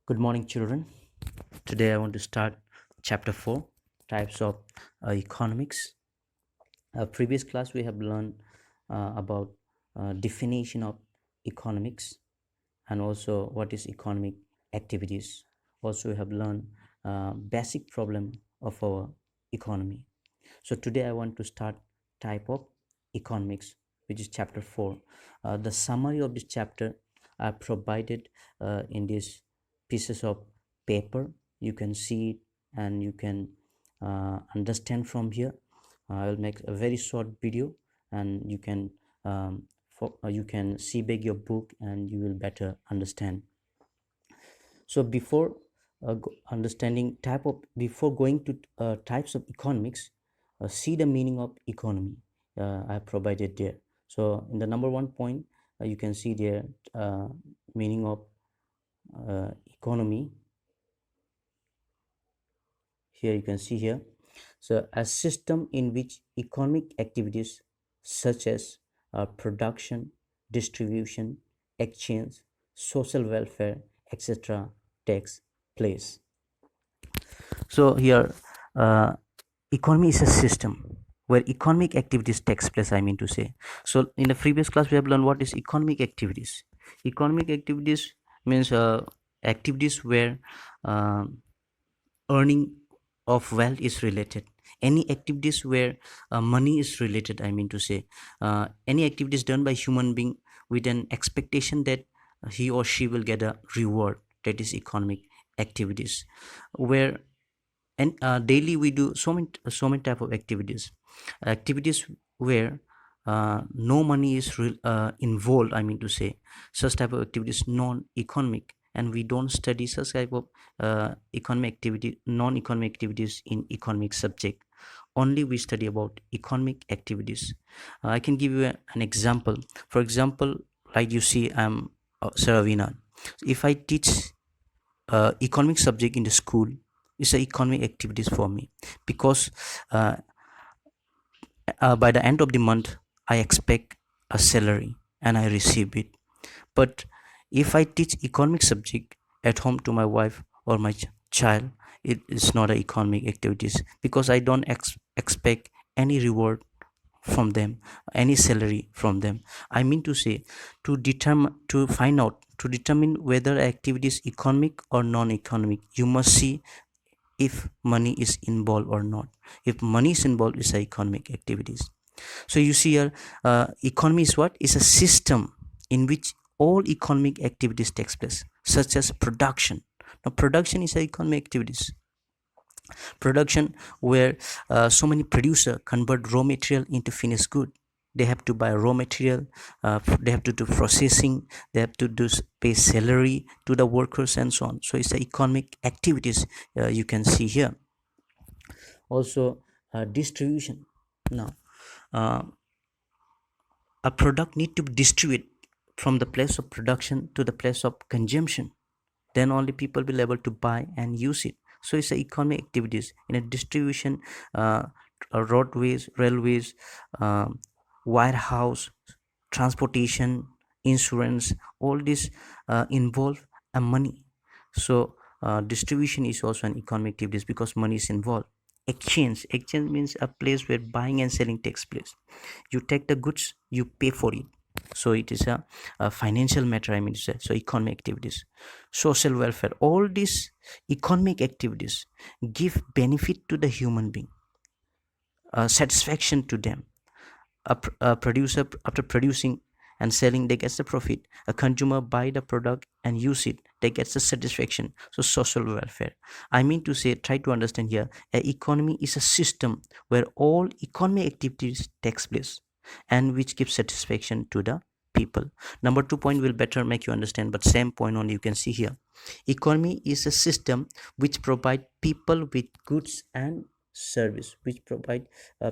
Good morning, children. Today I want to start chapter 4, types of economics. Previous class we have learned about definition of economics and also what is economic activities. Also we have learned basic problem of our economy. So today I want to start type of economics, which is chapter 4. The summary of this chapter are provided in these pieces of paper. You can see it and you can understand from here. I will make a very short video and you can see back your book and you will better understand. So before understanding before going to types of economics, see the meaning of economy. I have provided there. So in the number 1 point, you can see there meaning of economy. Here you can see here. So a system in which economic activities such as production, distribution, exchange, social welfare, etc. takes place. So here, economy is a system where economic activities takes place, I mean to say. So in the previous class, we have learned what is economic activities. Economic activities means activities where earning of wealth is related. Any activities where money is related, I mean to say. Any activities done by human being with an expectation that he or she will get a reward, that is economic activities. Where and daily we do so many type of activities where no money is involved, I mean to say. Such type of activities non-economic, and we don't study such type of non-economic activities in economic subject. Only we study about economic activities. I can give you an example. For example, like you see, I'm Saravina. If I teach economic subject in the school, it's a economic activities for me, because uh, by the end of the month I expect a salary and I receive it. But if I teach economic subject at home to my wife or my child, it is not a economic activities, because I don't expect any reward from them, any salary from them. I mean to say, to determine whether activity is economic or non-economic, you must see if money is involved or not. If money is involved, it's economic activities. So you see here, economy is what is a system in which all economic activities takes place, such as production. Now production is a economic activities. Production where so many producer convert raw material into finished good. They have to buy raw material, they have to do processing, they have to do pay salary to the workers and so on. So it's the economic activities you can see here. Also distribution. Now uh, a product need to be distributed from the place of production to the place of consumption, then only people will able to buy and use it. So it's a economic activities in a distribution, roadways, railways, warehouse, transportation, insurance, all this involve a money. So distribution is also an economic activities because money is involved. Exchange means a place where buying and selling takes place. You take the goods, you pay for it. So it is a financial matter, I mean to say. So economic activities, social welfare, all these economic activities give benefit to the human being, satisfaction to them. A producer, after producing and selling, they gets the profit. A consumer buy the product and use it, they gets the satisfaction. So social welfare, I mean to say, try to understand here, a economy is a system where all economic activities takes place and which gives satisfaction to the people. Number 2 point will better make you understand, but same point only you can see here. Economy is a system which provide people with goods and service, which provide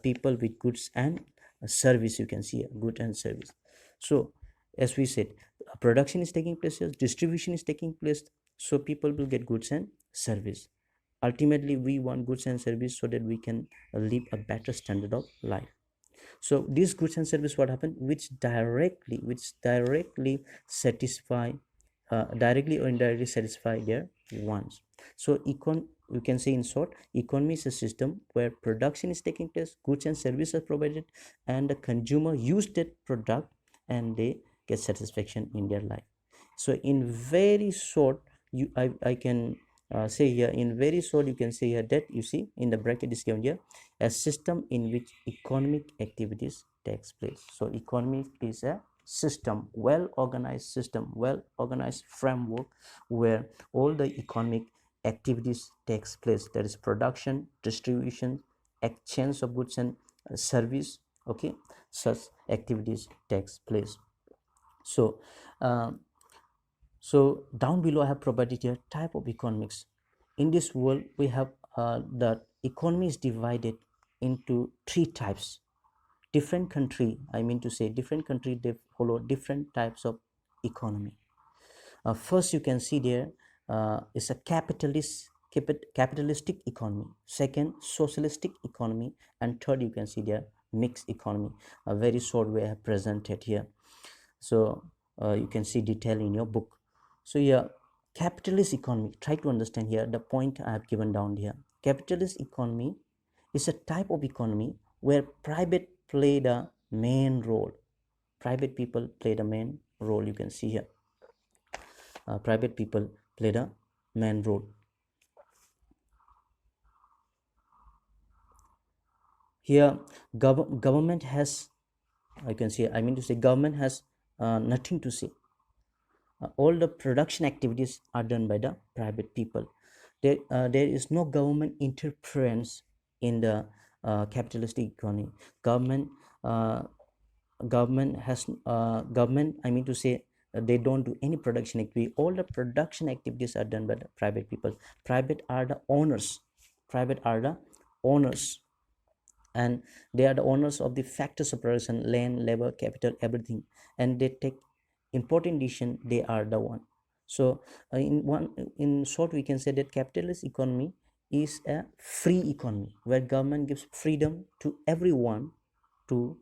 people with goods and service. You can see good and service. So as we said, production is taking place, distribution is taking place, so people will get goods and service. Ultimately we want goods and service so that we can live a better standard of life. So these goods and service, what happen, which directly satisfy directly or indirectly satisfy their wants. So you can say in short, economy is a system where production is taking place, goods and services are provided, and the consumer use that product and they get satisfaction in their life. So in very short, I can say here, in very short, you can say here that you see in the bracket is given here, a system in which economic activities takes place. So economy is a system, well organized system, well organized framework where all the economic activities takes place. That is production, distribution, exchange of goods and service. Okay, such activities takes place. So so down below I have provided here type of economics. In this world we have the economy is divided into three types. Different country, I mean to say different country, they follow different types of economy. First you can see there is a capitalistic economy, second socialistic economy, and third you can see there mixed economy. A very short way I have presented here, so you can see detail in your book. So here, capitalist economy, try to understand here the point I have given down here. Capitalist economy is a type of economy where private play the main role. Private people play the main role. You can see here, private people play the main role. Here, government has, I can say, I mean to say, government has nothing to say. All the production activities are done by the private people. There is no government interference in the capitalistic economy. Uh, government, I mean to say, they don't do any production activity. All the production activities are done by the private people. Private are the owners. Private are the owners, and they are the owners of the factors of production, land, labor, capital, everything, and they take important decision. They are the one. So in short we can say that capitalist economy is a free economy where government gives freedom to everyone to,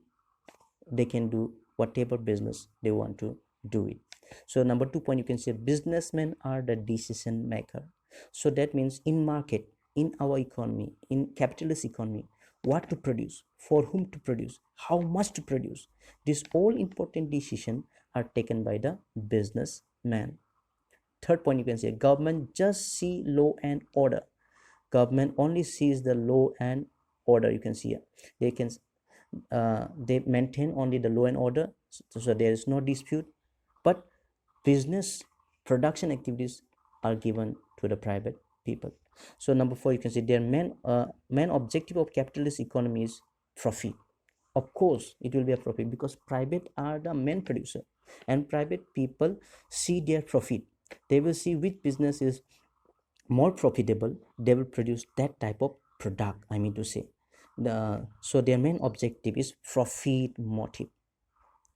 they can do whatever business they want to do it. So number 2 point, you can say businessmen are the decision maker. So that means in market, in our economy, in capitalist economy, what to produce, for whom to produce, how much to produce, these all important decisions are taken by the businessman. Third point, you can say government just see law and order. Government only sees the law and order. You can see here, they can they maintain only the law and order, so there is no dispute. But business production activities are given to the private people. So number 4, you can see their main objective of capitalist economy is profit. Of course it will be a profit because private are the main producer, and private people see their profit. They will see which business is more profitable, they will produce that type of product, I mean to say. So their main objective is profit motive.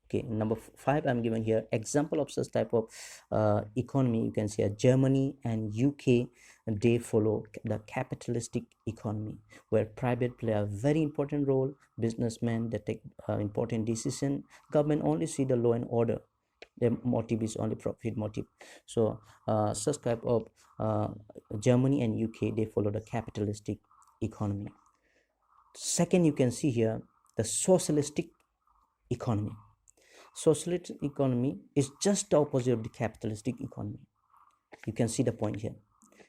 Okay, number 5, I'm given here example of such type of economy. You can see Germany and UK, they follow the capitalistic economy where private play a very important role, businessmen they take important decision, government only see the law and order, the motive is only profit motive. So such type of Germany and UK, they follow the capitalistic economy. Second, you can see here the socialistic economy. Socialist economy is just the opposite of the capitalistic economy. You can see the point here.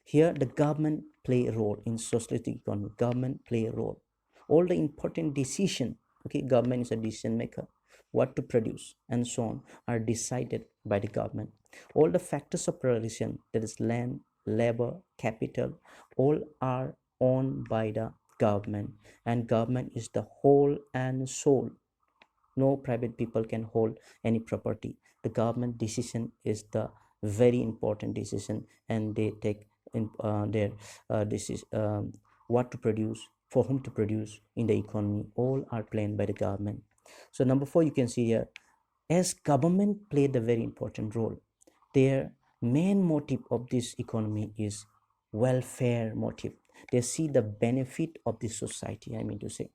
Here the government play a role in socialistic economy. Government play a role. All the important decision, okay, government is a decision maker. What to produce and so on are decided by the government. All the factors of production, that is land, labor, capital, all are owned by the government, and government is the whole and soul. No private people can hold any property. The government decision is the very important decision, and they take in their decision, what to produce, for whom to produce in the economy, all are planned by the government. So number 4, you can see here, as government played a very important role, their main motive of this economy is welfare motive. They see the benefit of the society, I mean to say.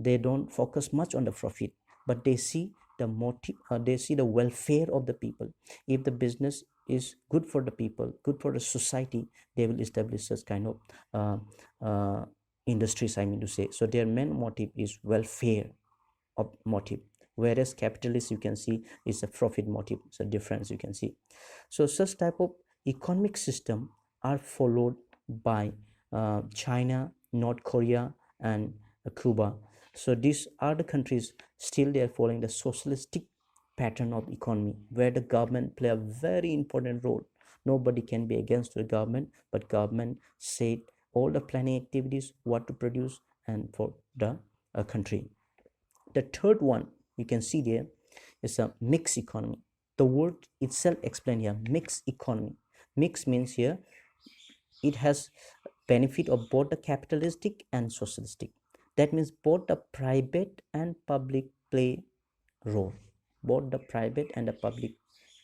They don't focus much on the profit, but they see the motive, they see the welfare of the people. If the business is good for the people, good for the society, they will establish such kind of uh, uh, industries, I mean to say. So their main motive is welfare of motive, whereas capitalist, you can see, is a profit motive. So difference you can see. So such type of economic system are followed by China, North Korea, and Cuba. So these are the countries, still they are following the socialistic pattern of economy, where the government play a very important role. Nobody can be against the government, but government said all the planning activities, what to produce, and for the country. The third one you can see there is a mixed economy. The word itself explained here, mixed economy. Mix means here it has benefit of both the capitalistic and socialistic. That means both the private and public play role. Both the private and the public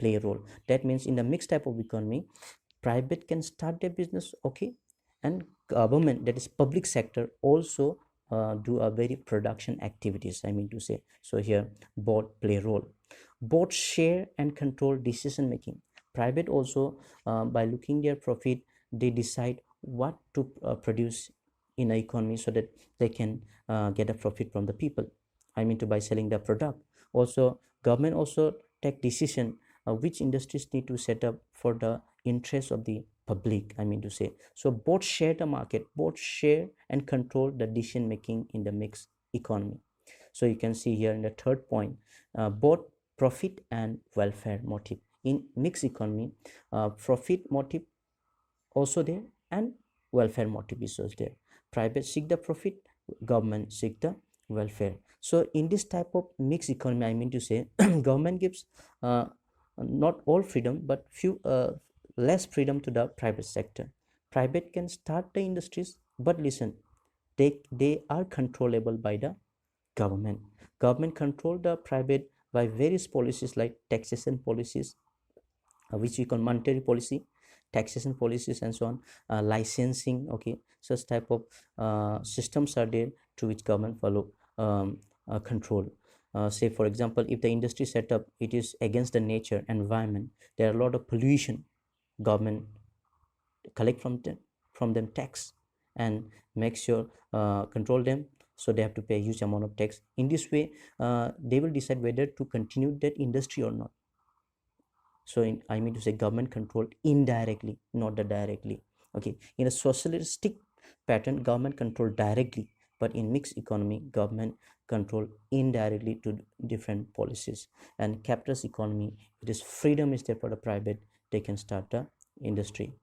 play a role. That means in the mixed type of economy, private can start their business, okay, and government, that is public sector, also do a very production activities, I mean to say. So here both play a role. Both share and control decision making. Private also, by looking their profit, they decide what to produce in the economy, so that they can get a profit from the people, I mean to, by selling the product. Also government also take decision which industries need to set up for the interest of the public, I mean to say. So both share the market, both share and control the decision making in the mixed economy. So you can see here in the third point, both profit and welfare motive. In mixed economy, profit motive also there, and welfare motive is also there. Private seek the profit, government seek the welfare. So in this type of mixed economy, I mean to say, government gives not all freedom, but few less freedom to the private sector. Private can start the industries, but listen, they are controllable by the government. Government control the private by various policies like taxation policies, which we call monetary policy, taxation policies, and so on, licensing, okay. Such type of systems are there to which government follow control. Say for example, if the industry setup it is against the nature environment, there are a lot of pollution, government collect from them tax and make sure control them, so they have to pay a huge amount of tax. In this way, they will decide whether to continue that industry or not. So I mean to say, government controlled indirectly, not the directly, okay. In a socialistic pattern, government controlled directly, but in mixed economy, government control indirectly to different policies. And capitalist economy, it is freedom is there for the private, they can start the industry.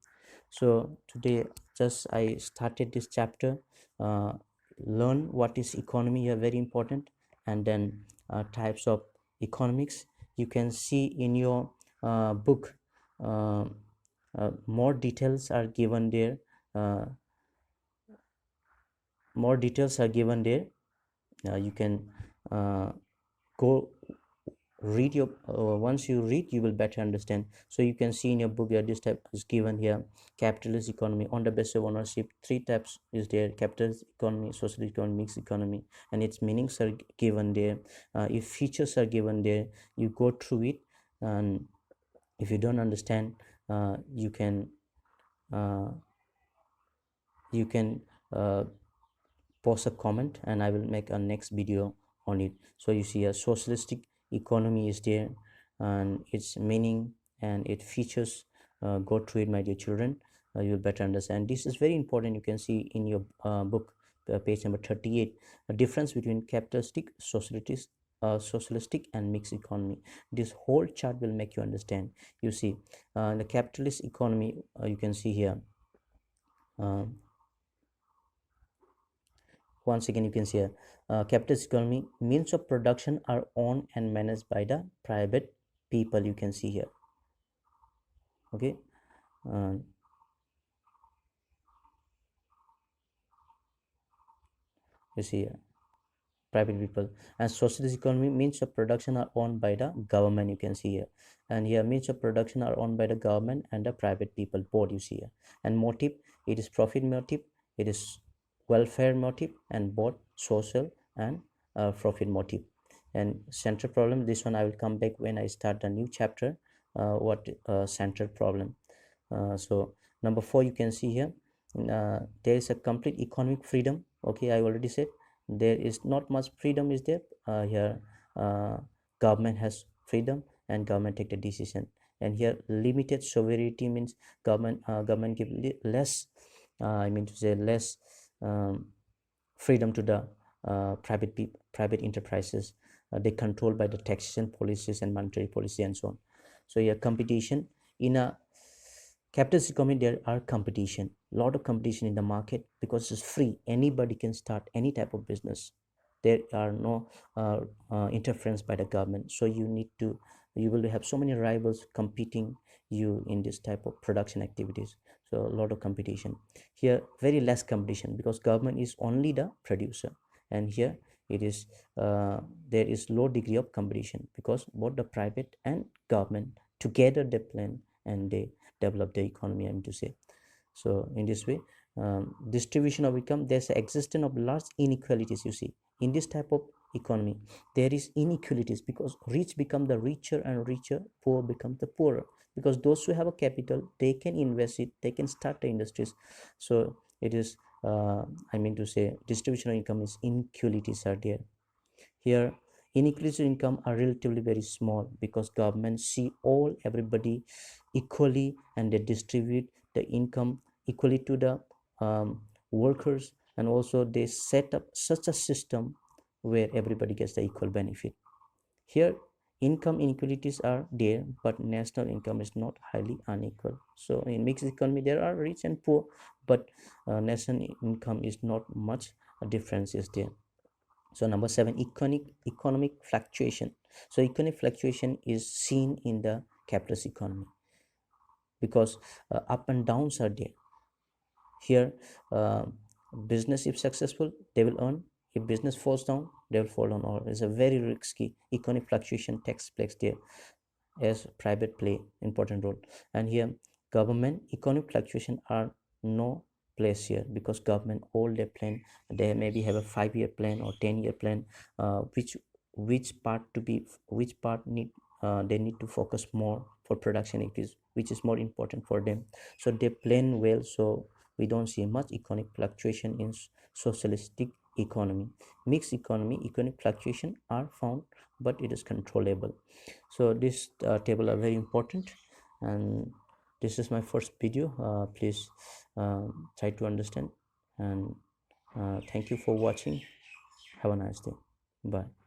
So today just I started this chapter, uh, learn what is economy here, very important. And then types of economics, you can see in your book, uh, more details are given there, uh, more details are given there. You can go read your once you read, you will better understand. So you can see in your book that this type is given here: capitalist economy on the basis of ownership. Three types is there: capitalist economy, socialist economy, mixed economy, and its meanings are given there. If features are given there, you go through it, and if you don't understand, you can uh, you can uh, post a comment, and I will make a next video on it. So you see a socialistic economy is there, and its meaning and its features, go through it, my dear children. You'll better understand. This is very important. You can see in your book, page number 38, a difference between capitalistic, socialistic and mixed economy. This whole chart will make you understand. You see, in the capitalist economy, you can see here, uh, once again you can see here, capitalist economy, means of production are owned and managed by the private people, you can see here, okay. uh, you see here, private people. And socialist economy, means of production are owned by the government, you can see here. And here, means of production are owned by the government and the private people, both you see here. And motive, it is profit motive, it is welfare motive, and both social and profit motive. And central problem, this one I will come back when I start a new chapter. What central problem. So number 4, you can see here, there is a complete economic freedom. Okay, I already said there is not much freedom is there. Here uh, government has freedom and government take the decision. And here limited sovereignty means government give less, I mean to say less um, freedom to the private enterprises. They controlled by the taxation policies and monetary policy and so on. So here competition in a capitalist economy, there are competition, lot of competition in the market because it's free, anybody can start any type of business. There are no interference by the government, so you will have so many rivals competing you in this type of production activities. So a lot of competition. Here very less competition because government is only the producer. And here it is there is low degree of competition because both the private and government together they plan and they develop the economy, I mean to say. So in this way, distribution of income, there's an existence of large inequalities. You see, in this type of economy there is inequalities because rich become the richer and richer, poor become the poorer, because those who have a capital, they can invest it, they can start the industries. So it is I mean to say distribution of income is inequalities are there. Here inequalities in income are relatively very small because government see all everybody equally and they distribute the income equally to the workers, and also they set up such a system where everybody gets the equal benefit. Here income inequalities are there, but national income is not highly unequal. So in mixed economy there are rich and poor, but national income is not much a difference is there. So number 7, economic fluctuation. So economic fluctuation is seen in the capitalist economy because up and downs are there. Here uh, business if successful they will earn, if business falls down they will fall down, or it's a very risky economic fluctuation takes place there as private play important role. And here government economic fluctuation are no place here because government all their plan, they maybe have a 5-year plan or 10-year plan, which part to be, which part need they need to focus more for production activities, which is more important for them, so they plan well. So we don't see much economic fluctuation in socialistic economy. Mixed economy economic fluctuation are found, but it is controllable. So this table are very important, and this is my first video. Please try to understand, and thank you for watching. Have a nice day. Bye.